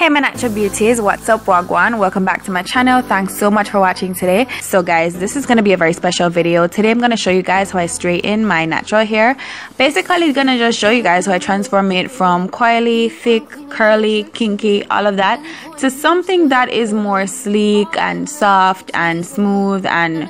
Hey my natural beauties, what's up, wagwan? Welcome back to my channel. Thanks so much for watching today. So guys, this is going to be a very special video. Today I'm going to show you guys how I straighten my natural hair. Basically it's going to just show you guys how I transform it from coily, thick, curly, kinky, all of that, to something that is more sleek and soft and smooth and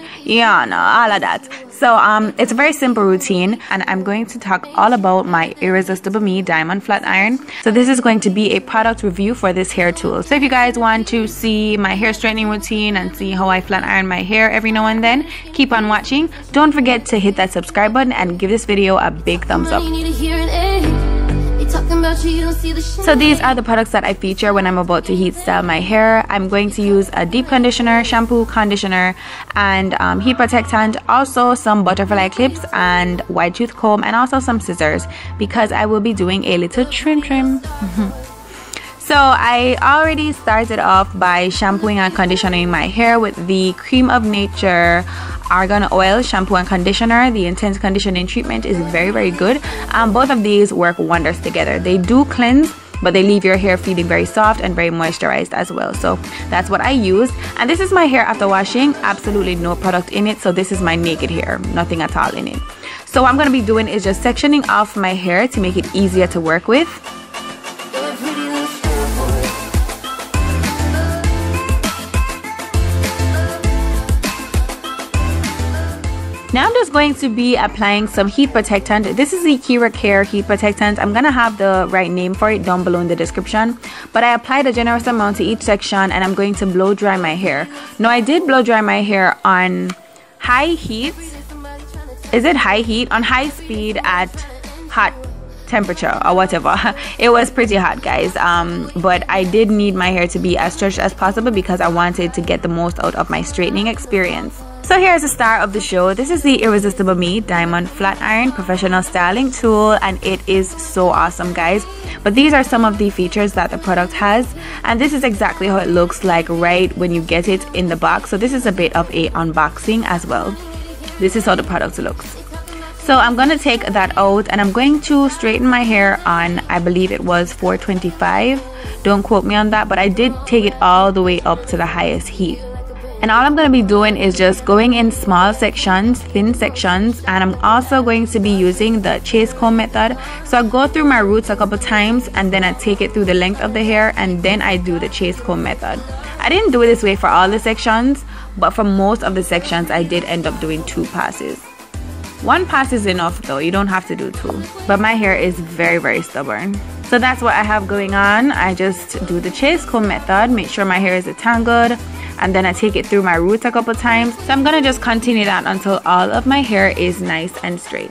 all of that. So it's a very simple routine, and I'm going to talk all about my Irresistible Me Diamond Flat Iron. So this is going to be a product review for this hair tool. So if you guys want to see my hair straightening routine and see how I flat iron my hair every now and then, keep on watching. Don't forget to hit that subscribe button and give this video a big thumbs up. So these are the products that I feature when I'm about to heat style my hair. I'm going to use a deep conditioner, shampoo, conditioner, and heat protectant, also some butterfly clips and wide tooth comb, and also some scissors because I will be doing a little trim. So I already started off by shampooing and conditioning my hair with the Cream of Nature Argon Oil shampoo and conditioner. The intense conditioning treatment is very good. Both of these work wonders together. They do cleanse, but they leave your hair feeling very soft and very moisturized as well. So that's what I use. And this is my hair after washing. Absolutely no product in it. So this is my naked hair, nothing at all in it. So what I'm going to be doing is just sectioning off my hair to make it easier to work with. Now I'm just going to be applying some heat protectant. This is the Kera heat protectant. I'm going to have the right name for it down below in the description. But I applied a generous amount to each section, and I'm going to blow dry my hair. Now I did blow dry my hair on high heat. Is it high heat? On high speed at hot temperature or whatever. It was pretty hot, guys, but I did need my hair to be as stretched as possible because I wanted to get the most out of my straightening experience. So here's the star of the show. This is the Irresistible Me Diamond Flat Iron Professional Styling Tool, and it is so awesome, guys. But these are some of the features that the product has, and this is exactly how it looks like right when you get it in the box. So this is a bit of a unboxing as well. This is how the product looks. So I'm going to take that out, and I'm going to straighten my hair on, I believe it was 425. Don't quote me on that, but I did take it all the way up to the highest heat. And all I'm going to be doing is just going in small sections, thin sections, and I'm also going to be using the chase comb method. So I go through my roots a couple times, and then I take it through the length of the hair, and then I do the chase comb method. I didn't do it this way for all the sections, but for most of the sections I did end up doing 2 passes. 1 pass is enough though, you don't have to do 2. But my hair is very stubborn. So that's what I have going on. I just do the chase comb method, make sure my hair is tangled, and then I take it through my roots a couple times. So I'm gonna just continue that until all of my hair is nice and straight.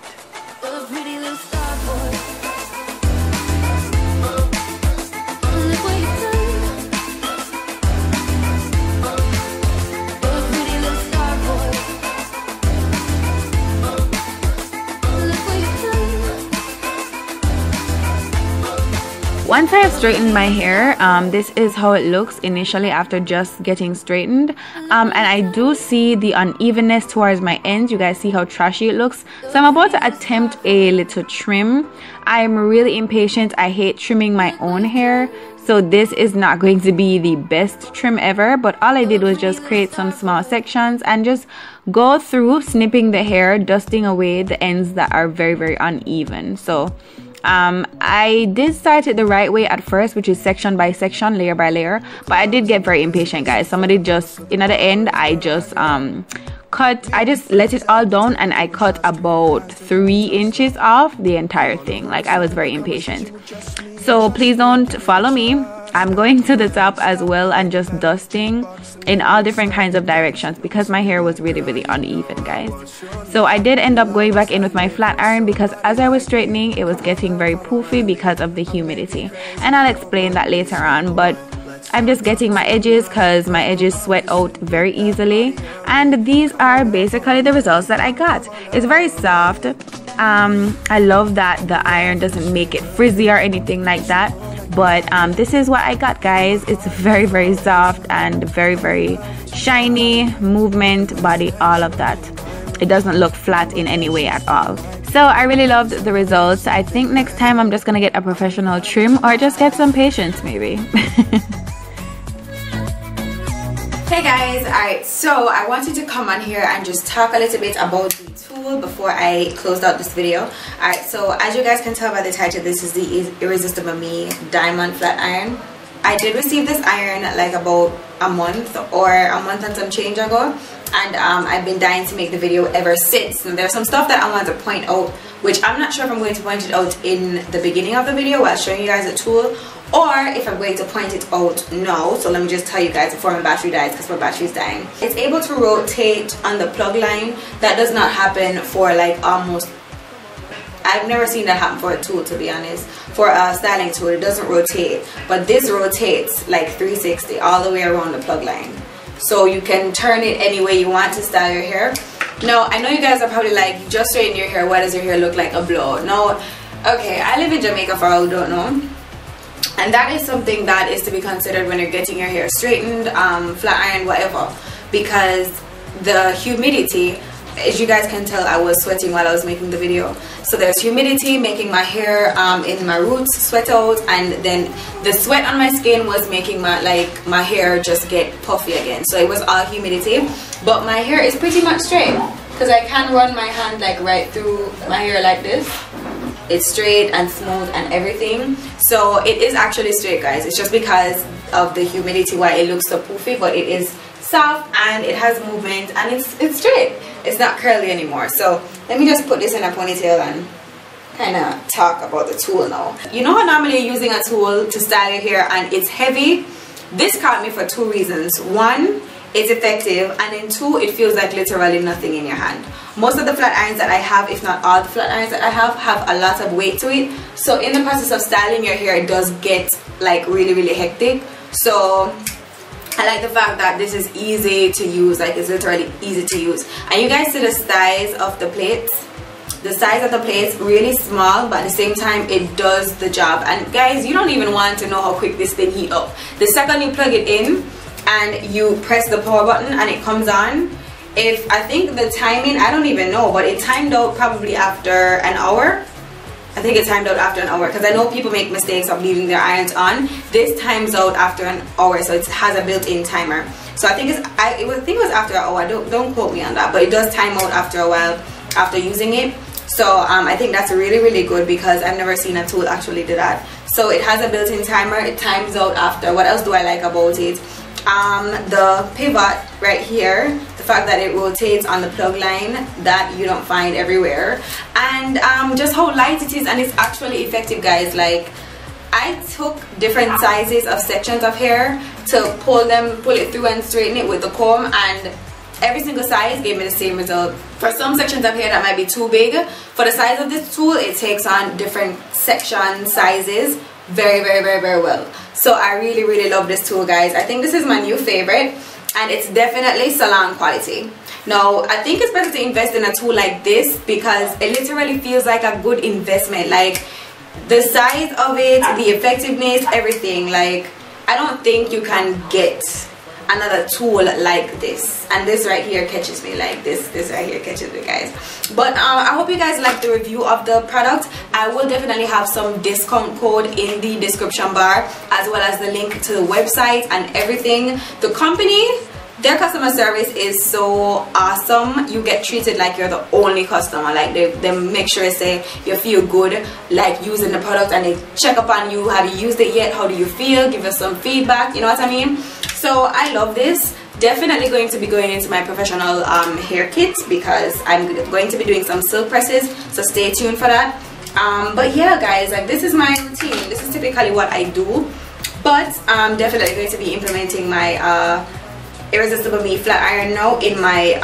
Once I have straightened my hair, this is how it looks initially after just getting straightened. And I do see the unevenness towards my ends. You guys see how trashy it looks. So I'm about to attempt a little trim. I'm really impatient. I hate trimming my own hair. So this is not going to be the best trim ever. But all I did was just create some small sections and just go through snipping the hair, dusting away the ends that are very uneven. So I did start it the right way at first, which is section by section, layer by layer, but I did get very impatient, guys. Somebody just, at the end, I just let it all down, and I cut about 3 inches off the entire thing. Like, I was very impatient. So please don't follow me. I'm going to the top as well and just dusting in all different kinds of directions because my hair was really uneven, guys. So I did end up going back in with my flat iron because as I was straightening, it was getting very poofy because of the humidity, and I'll explain that later on. But I'm just getting my edges because my edges sweat out very easily, and these are basically the results that I got. It's very soft. I love that the iron doesn't make it frizzy or anything like that. But this is what I got, guys. It's very soft and very shiny, movement, body, all of that. It doesn't look flat in any way at all. So I really loved the results. I think next time I'm just gonna get a professional trim or just get some patience maybe. Hey guys, alright, so I wanted to come on here and just talk a little bit about the tool before I closed out this video. Alright, so as you guys can tell by the title, this is the Irresistible Me Diamond Flat Iron. I did receive this iron like about a month and some change ago, and I've been dying to make the video ever since. And there's some stuff that I want to point out, which I'm not sure if I'm going to point it out in the beginning of the video while showing you guys the tool, or if I'm going to point it out now. So let me just tell you guys before my battery dies, because my battery is dying. It's able to rotate on the plug line. That does not happen for like almost, I've never seen that happen for a tool, to be honest. For a styling tool, it doesn't rotate, but this rotates like 360 all the way around the plug line. So you can turn it any way you want to style your hair. Now, I know you guys are probably like, you just straighten your hair, why does your hair look like a blow? No, okay, I live in Jamaica for all who don't know. And that is something that is to be considered when you're getting your hair straightened, flat iron, whatever. Because the humidity, as you guys can tell, I was sweating while I was making the video. So there's humidity making my hair in my roots sweat out, and then the sweat on my skin was making my hair just get puffy again. So it was all humidity, but my hair is pretty much straight because I can run my hand like right through my hair like this. It's straight and smooth and everything. So it is actually straight, guys. It's just because of the humidity why it looks so poofy, but it is soft and it has movement and it's straight. It's not curly anymore. So let me just put this in a ponytail and kind of talk about the tool now. You know how normally you're using a tool to style your hair and it's heavy? This caught me for two reasons. One, it's effective, and then two, it feels like literally nothing in your hand. Most of the flat irons that I have, if not all the flat irons that I have a lot of weight to it. So in the process of styling your hair, it does get like really hectic. So I like the fact that this is easy to use, like it's literally easy to use. And you guys see the size of the plates? The size of the plates, really small, but at the same time it does the job. And guys, you don't even want to know how quick this thing heats up. The second you plug it in and you press the power button and it comes on, I think the timing, I don't even know, but it timed out probably after an hour. I think it timed out after an hour, because I know people make mistakes of leaving their irons on. This times out after an hour, so it has a built-in timer. So I think it was after an hour. Don't quote me on that, but it does time out after a while after using it. So I think that's really good, because I've never seen a tool actually do that. So it has a built-in timer. It times out after. What else do I like about it? The pivot right here, the fact that it rotates on the plug line, that you don't find everywhere, and just how light it is, and it's actually effective, guys. Like, I took different sizes of sections of hair to pull it through and straighten it with the comb, and every single size gave me the same result. For some sections of hair that might be too big for the size of this tool, it takes on different section sizes very well. So I really love this tool, guys. I think this is my new favorite, and it's definitely salon quality. Now, I think it's better to invest in a tool like this because it literally feels like a good investment. Like, the size of it, the effectiveness, everything. Like, I don't think you can get another tool like this, and this right here catches me. Like this right here catches me, guys. But I hope you guys like the review of the product. I will definitely have some discount code in the description bar, as well as the link to the website and everything. The company, their customer service is so awesome. You get treated like you're the only customer. Like they make sure they say you feel good like using the product, and they check up on you. Have you used it yet? How do you feel? Give us some feedback, you know what I mean? So I love this. Definitely going to be going into my professional hair kit, because I'm going to be doing some silk presses, so stay tuned for that. But yeah, guys, like, this is my routine. This is typically what I do, but I'm definitely going to be implementing my Irresistible Me flat iron now in my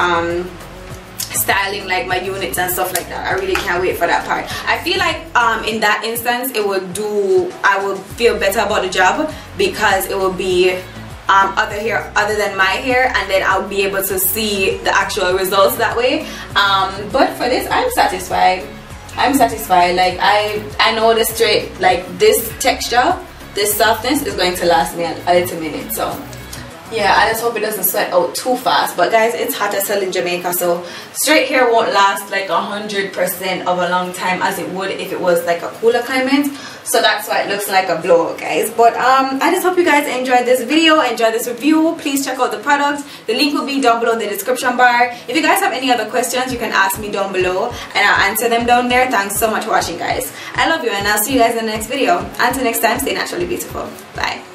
styling, like my units and stuff like that. I really can't wait for that part. I feel like in that instance I will feel better about the job, because it will be other hair other than my hair, and then I'll be able to see the actual results that way. But for this, I'm satisfied. Like, I know the straight, like this texture, this softness is going to last me a little minute. So yeah, I just hope it doesn't sweat out too fast. But guys, it's hot as hell in Jamaica, so straight hair won't last like 100% of a long time as it would if it was like a cooler climate. So that's why it looks like a blowout, guys. But I just hope you guys enjoyed this video, enjoyed this review. Please check out the products. The link will be down below in the description bar. If you guys have any other questions, you can ask me down below and I'll answer them down there. Thanks so much for watching, guys. I love you and I'll see you guys in the next video. Until next time, stay naturally beautiful. Bye.